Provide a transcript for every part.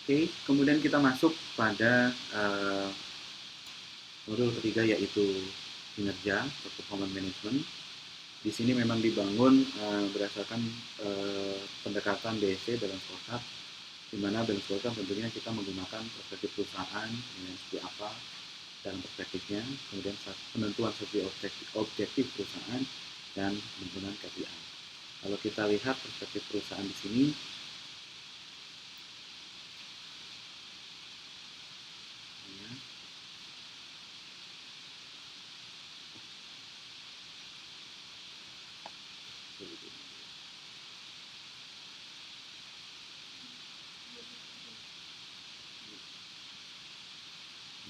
Oke, kemudian kita masuk pada modul ketiga, yaitu kinerja atau performance management. Di sini memang dibangun berdasarkan pendekatan BSC, balance scorecard, di mana balance scorecard tentunya kita menggunakan perspektif perusahaan dengan seperti apa dalam perspektifnya, kemudian penentuan strategi objektif perusahaan dan penggunaan KPI. Kalau kita lihat perspektif perusahaan di sini, ya,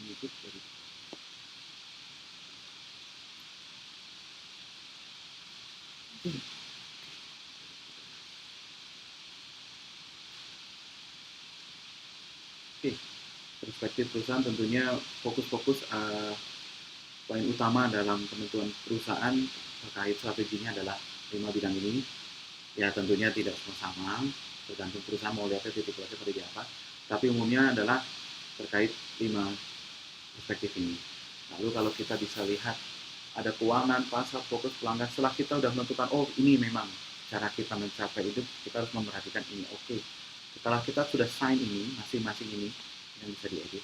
YouTube dari Oke, perspektif perusahaan tentunya fokus-fokus poin utama dalam penentuan perusahaan terkait strateginya adalah 5 bidang ini. Ya tentunya tidak semua sama, tergantung perusahaan mau lihatnya titik beratnya seperti apa. Tapi umumnya adalah terkait 5 perspektif ini. Lalu kalau kita bisa lihat ada keuangan, pasar, fokus pelanggan. Setelah kita sudah menentukan, oh ini memang cara kita mencapai itu, kita harus memperhatikan ini. Oke, setelah kita sudah sign ini, masing-masing ini yang bisa diedit,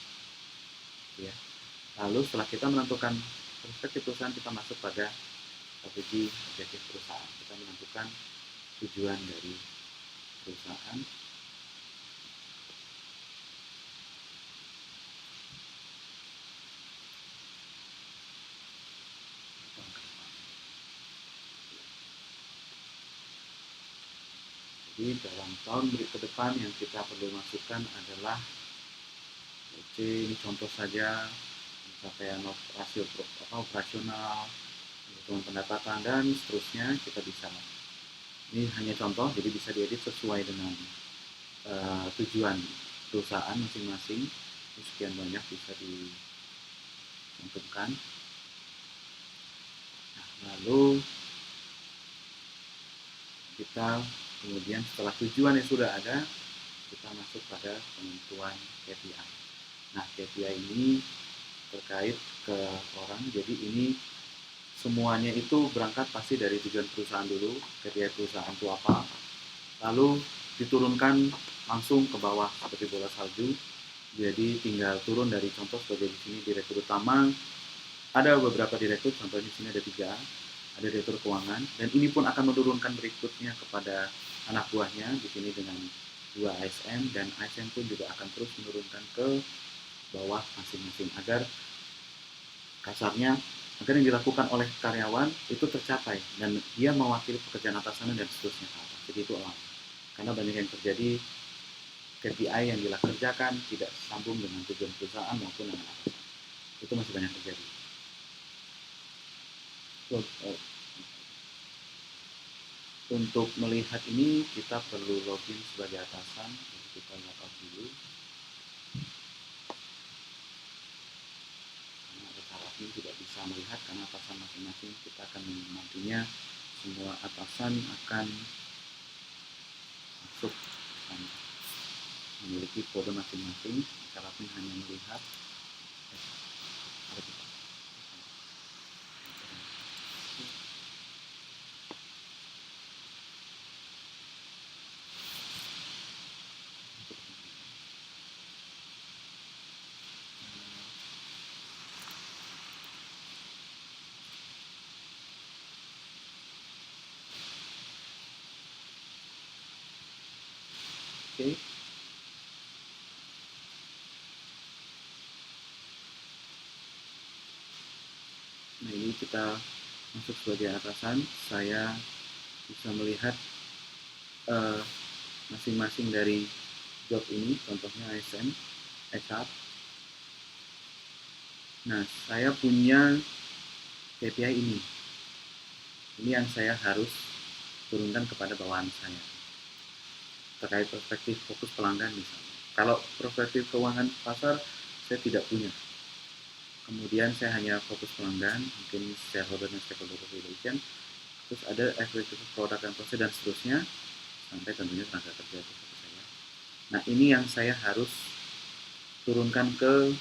ya. Lalu setelah kita menentukan perspektif perusahaan, kita masuk pada strategi objektif perusahaan. Kita menentukan tujuan dari perusahaan. Jadi dalam tahun ke depan yang kita perlu masukkan adalah, oke, ini contoh saja pencapaian operasional, hitungan pendapatan dan seterusnya. Kita bisa, ini hanya contoh, jadi bisa diedit sesuai dengan tujuan perusahaan masing-masing. Sekian banyak bisa dicantumkan. Nah, lalu kita kemudian setelah tujuan yang sudah ada, kita masuk pada penentuan KPI. Nah, KPI ini terkait ke orang, jadi ini semuanya itu berangkat pasti dari tujuan perusahaan dulu, KPI perusahaan itu apa, lalu diturunkan langsung ke bawah seperti bola salju. Jadi tinggal turun dari contoh sebagai di sini direktur utama, ada beberapa direktur, contohnya di sini ada 3, ada direktur keuangan, dan ini pun akan menurunkan berikutnya kepada anak buahnya di sini dengan 2 ASN, dan ASN pun juga akan terus menurunkan ke bawah masing-masing agar kasarnya agar yang dilakukan oleh karyawan itu tercapai dan dia mewakili pekerjaan atasannya dan seterusnya. Jadi itu alam. Karena banyak yang terjadi KPI yang dikerjakan tidak sambung dengan tujuan perusahaan maupun dengan atasan. Itu masih banyak terjadi. Untuk melihat ini kita perlu login sebagai atasan. Jadi kita login dulu. Karena ada syaratnya tidak bisa melihat karena atasan masing-masing kita akan nantinya semua atasan akan masuk dan memiliki kode masing-masing. Syaratnya hanya melihat. Oke. Nah, ini kita masuk sebagai atasan. Saya bisa melihat masing-masing dari job ini, contohnya ASN, HR. Nah, saya punya KPI ini. Ini yang saya harus turunkan kepada bawahan saya. Terkait perspektif fokus pelanggan misalnya. Kalau perspektif keuangan pasar, saya tidak punya. Kemudian saya hanya fokus pelanggan, mungkin shareholder dan stakeholder relation. Terus ada efektif produk dan proses dan seterusnya, sampai tentunya tenaga kerja itu saya. Nah, ini yang saya harus turunkan ke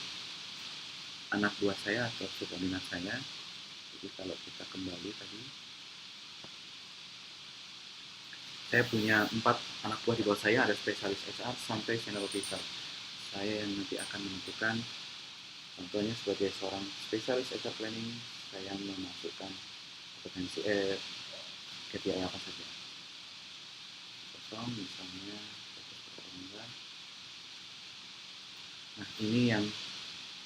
anak buah saya atau subordinat saya. Jadi kalau kita kembali tadi, saya punya 4 anak buah di bawah saya, ada spesialis HR sampai senior officer. Saya yang nanti akan menentukan, contohnya sebagai seorang spesialis HR planning, saya memasukkan kompetensi KPI apa saja. Kosong misalnya, nah ini yang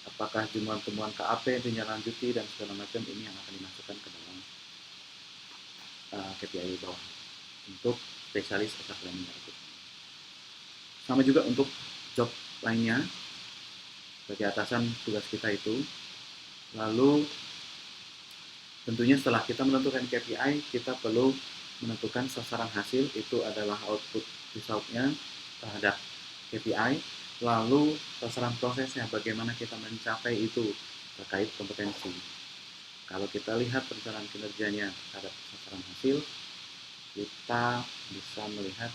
apakah jumlah temuan KAP, tinjaulanjuti dan segala macam, ini yang akan dimasukkan ke dalam KPI bawah untuk spesialis HR planning. Sama juga untuk job lainnya, sebagai atasan tugas kita itu. Lalu tentunya setelah kita menentukan KPI, kita perlu menentukan sasaran hasil, itu adalah output resultnya terhadap KPI. Lalu sasaran prosesnya, bagaimana kita mencapai itu terkait kompetensi. Kalau kita lihat perjalanan kinerjanya terhadap sasaran hasil, kita bisa melihat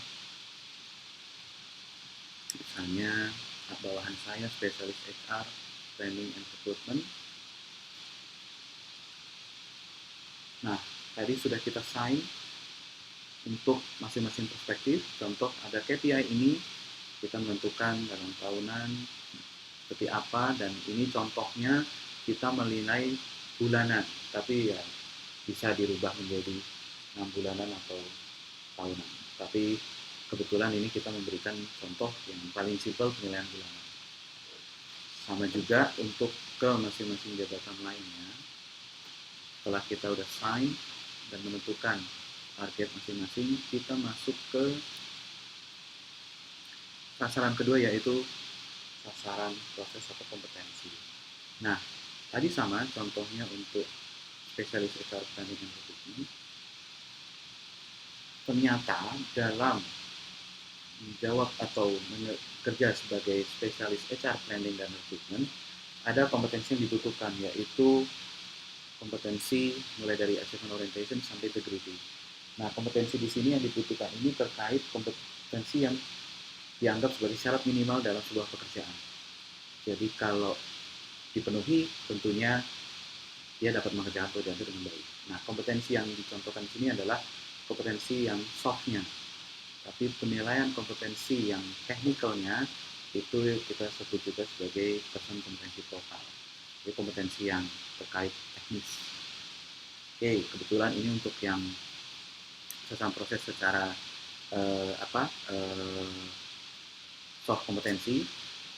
misalnya bawahan saya spesialis HR planning and recruitment. Nah, tadi sudah kita sign untuk masing-masing perspektif. Contoh ada KPI ini, kita menentukan dalam tahunan seperti apa, dan ini contohnya kita menilai bulanan, tapi ya bisa dirubah menjadi 6 bulanan atau tahunan. Tapi kebetulan ini kita memberikan contoh yang paling simpel, penilaian bulanan. Sama juga untuk ke masing-masing jabatan lainnya, setelah kita udah sign dan menentukan target masing-masing, kita masuk ke sasaran kedua, yaitu sasaran proses atau kompetensi. Nah, tadi sama contohnya untuk spesialis HR planning and recruitment. Ternyata dalam menjawab atau bekerja sebagai spesialis HR planning dan recruitment, ada kompetensi yang dibutuhkan, yaitu kompetensi mulai dari achievement orientation sampai integrity. Nah, kompetensi di sini yang dibutuhkan ini terkait kompetensi yang dianggap sebagai syarat minimal dalam sebuah pekerjaan. Jadi kalau dipenuhi, tentunya dia dapat mengerjakan pekerjaan itu dengan baik. Nah, kompetensi yang dicontohkan di sini adalah kompetensi yang soft-nya. Tapi penilaian kompetensi yang technical-nya itu kita sebut juga sebagai person competency profile. Jadi kompetensi yang terkait teknis. Oke, kebetulan ini untuk yang sasaran proses secara soft kompetensi,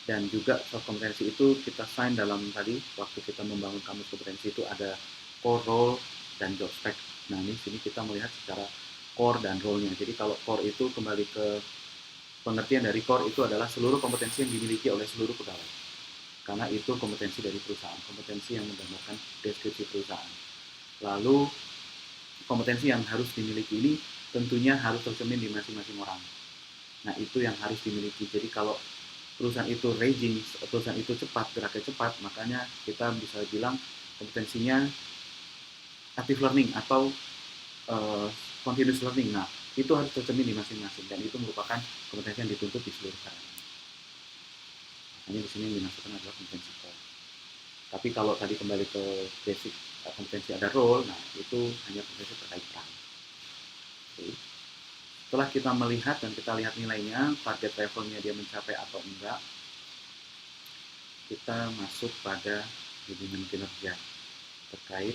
dan juga soft kompetensi itu kita sign dalam tadi waktu kita membangun kamus kompetensi itu ada core, role, dan job spec. Nah, ini sini kita melihat secara core dan role-nya. Jadi kalau core itu kembali ke pengertian dari core itu adalah seluruh kompetensi yang dimiliki oleh seluruh pegawai. Karena itu kompetensi dari perusahaan, kompetensi yang menggambarkan deskripsi perusahaan. Lalu kompetensi yang harus dimiliki ini tentunya harus tercermin di masing-masing orang. Nah, itu yang harus dimiliki. Jadi kalau perusahaan itu raging, perusahaan itu cepat, geraknya cepat, makanya kita bisa bilang kompetensinya active learning atau continuous learning. Nah, itu harus tercermin di masing-masing, dan itu merupakan kompetensi yang dituntut di seluruh karyawan. Makanya di sini yang dimasukkan adalah kompetensi core. Tapi kalau tadi kembali ke basic kompetensi ada role, nah itu hanya kompetensi terkait peran. Oke. Setelah kita melihat dan kita lihat nilainya, target levelnya dia mencapai atau enggak, kita masuk pada bimbingan kinerja terkait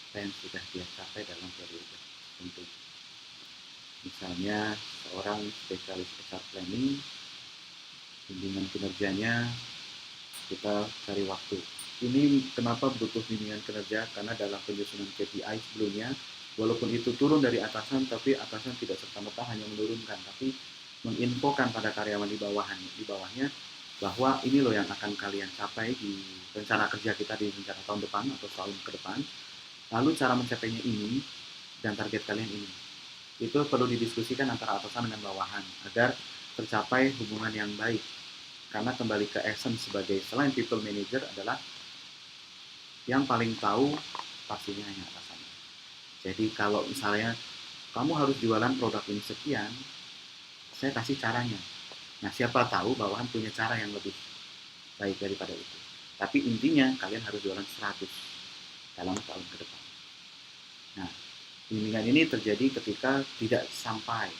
apa yang sudah dia capai dalam periode tertentu. Misalnya seorang spesialis HR planning, bimbingan kinerjanya kita cari waktu. Ini kenapa butuh bimbingan kinerja? Karena dalam penyusunan KPI sebelumnya, walaupun itu turun dari atasan, tapi atasan tidak serta-merta hanya menurunkan, tapi menginfokan pada karyawan di bawahnya bahwa ini loh yang akan kalian capai di rencana kerja kita di rencana tahun depan atau tahun ke depan. Lalu cara mencapainya ini dan target kalian ini. Itu perlu didiskusikan antara atasan dengan bawahan agar tercapai hubungan yang baik. Karena kembali ke essence sebagai selain people manager adalah yang paling tahu pastinya hanya atasan. Jadi kalau misalnya kamu harus jualan produk ini sekian, saya kasih caranya. Nah, siapa tahu bawahan punya cara yang lebih baik daripada itu. Tapi intinya kalian harus jualan 100 dalam tahun ke depan. Nah, bimbingan ini terjadi ketika tidak sampai,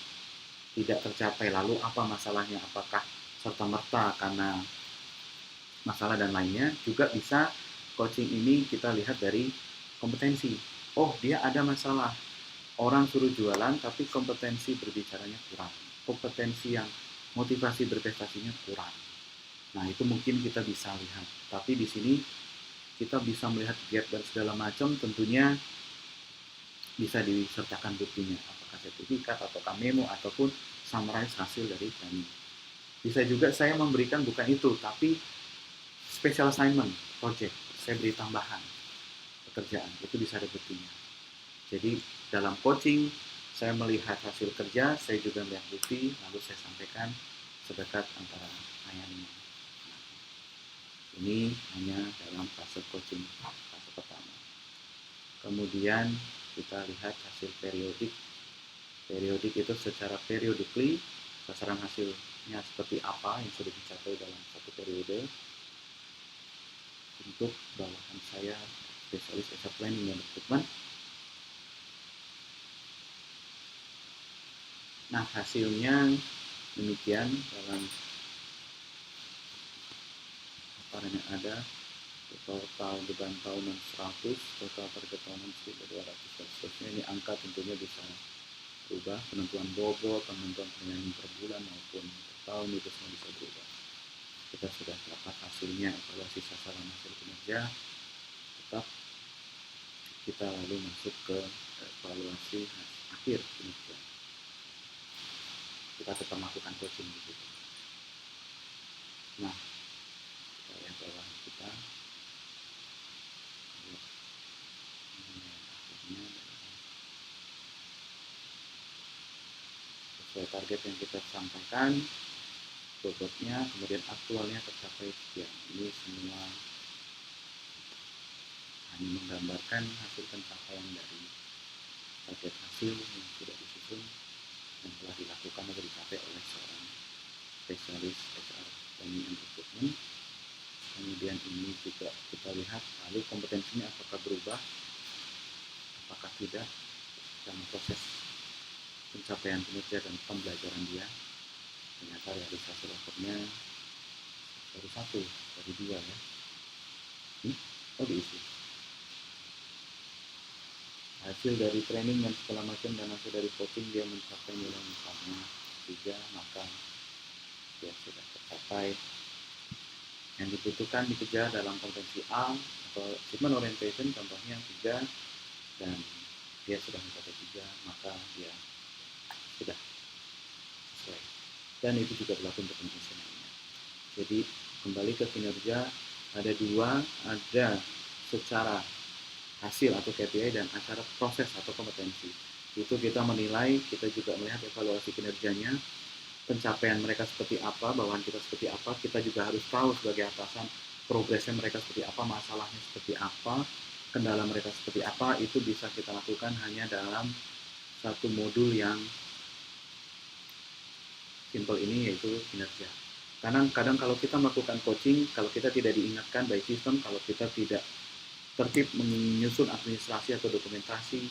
tidak tercapai. Lalu apa masalahnya? Apakah serta-merta karena masalah dan lainnya? Juga bisa coaching ini kita lihat dari kompetensi. Oh, dia ada masalah. Orang suruh jualan tapi kompetensi berbicaranya kurang. Kompetensi yang motivasi berprestasinya kurang. Nah, itu mungkin kita bisa lihat. Tapi di sini kita bisa melihat gap dan segala macam, tentunya bisa disertakan buktinya, apakah sertifikat atau memo ataupun summarize hasil dari training. Bisa juga saya memberikan bukan itu, tapi special assignment project, saya beri tambahan pekerjaan, itu bisa ada buktinya. Jadi dalam coaching saya melihat hasil kerja, saya juga melihat bukti, lalu saya sampaikan sedekat antara ayatnya. Ini hanya dalam fase coaching, fase pertama. Kemudian kita lihat hasil periodik. Periodik itu secara periodically, sasaran hasilnya seperti apa yang sudah dicapai dalam satu periode. Untuk bawahan saya, spesialis HR Planning dan Recruitment. Nah, hasilnya demikian dalam laporan yang ada. Total beban tahunan 100, total target tahunan 1.200, dan seterusnya. Ini angka tentunya bisa berubah, penentuan bobot, penentuan penilaian per bulan maupun per tahun itu semua bisa berubah. Kita sudah dapat hasilnya, evaluasi sasaran hasil kinerja. Tetap kita lalu masuk ke evaluasi akhir kinerja. Kita tetap melakukan coaching di situ. Nah, kita lihat bawahan kita. Sesuai target yang kita sampaikan, bobotnya, kemudian aktualnya tercapai sekian. Ini semua hanya menggambarkan hasil pencapaian dari target hasil yang sudah disusun yang telah dilakukan atau dicapai oleh seorang spesialis HR Planning and Recruitment. Kemudian ini juga kita lihat lalu kompetensinya apakah berubah, apakah tidak, dalam proses pencapaian kinerja dan pembelajaran dia. Ternyata realisasi lapornya baru 1 dari 2 ya. Oh, diisi. Hasil dari training dan segala macam dan hasil dari coaching dia mencapai nilai misalnya 3, maka dia sudah tercapai. Yang dibutuhkan dikejar dalam kompetensi A atau achievement orientation contohnya 3 dan dia sudah mencapai 3, maka dia sudah sesuai. Dan itu juga berlaku untuk kompetensi lainnya. Jadi kembali ke kinerja, ada 2, ada secara hasil atau KPI dan acara proses atau kompetensi. Itu kita menilai, kita juga melihat evaluasi kinerjanya, pencapaian mereka seperti apa, bawahan kita seperti apa, kita juga harus tahu sebagai atasan progresnya mereka seperti apa, masalahnya seperti apa, kendala mereka seperti apa. Itu bisa kita lakukan hanya dalam satu modul yang simple ini, yaitu kinerja. Karena kadang kalau kita melakukan coaching, kalau kita tidak diingatkan by system, kalau kita tidak tertib menyusun administrasi atau dokumentasi,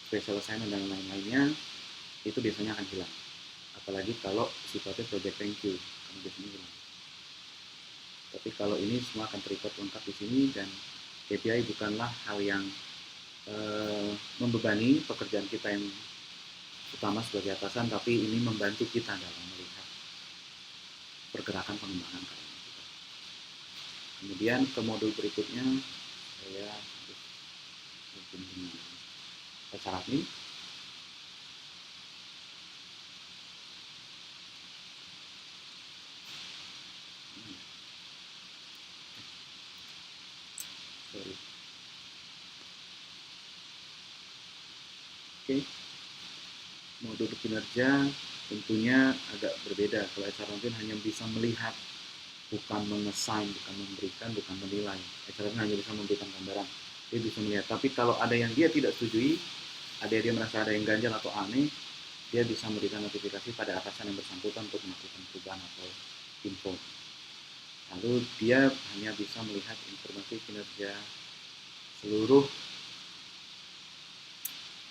special assignment dan lain-lainnya, itu biasanya akan hilang. Apalagi kalau sifatnya project thank you, akan biasanya hilang. Tapi kalau ini semua akan terikat lengkap di sini, dan KPI bukanlah hal yang membebani pekerjaan kita yang utama sebagai atasan, tapi ini membantu kita dalam melihat pergerakan pengembangan karyawan kita. Kemudian ke modul berikutnya, saya syarat ini. Oke, modul kinerja tentunya agak berbeda. Kalau HR mungkin hanya bisa melihat, bukan mengesain, bukan memberikan, bukan menilai. HR hanya bisa memberikan gambaran, dia bisa melihat. Tapi kalau ada yang dia tidak setujui, ada yang dia merasa ada yang ganjal atau aneh, dia bisa memberikan notifikasi pada atasan yang bersangkutan untuk melakukan perubahan atau info. Lalu dia hanya bisa melihat informasi kinerja seluruh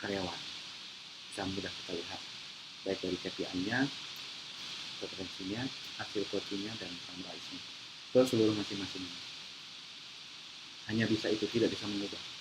karyawan. Bisa mudah kita lihat baik dari KPI-nya, preferensinya, hasil coaching-nya, dan summarize-nya ke seluruh masing-masing. Hanya bisa itu, tidak bisa mengubah.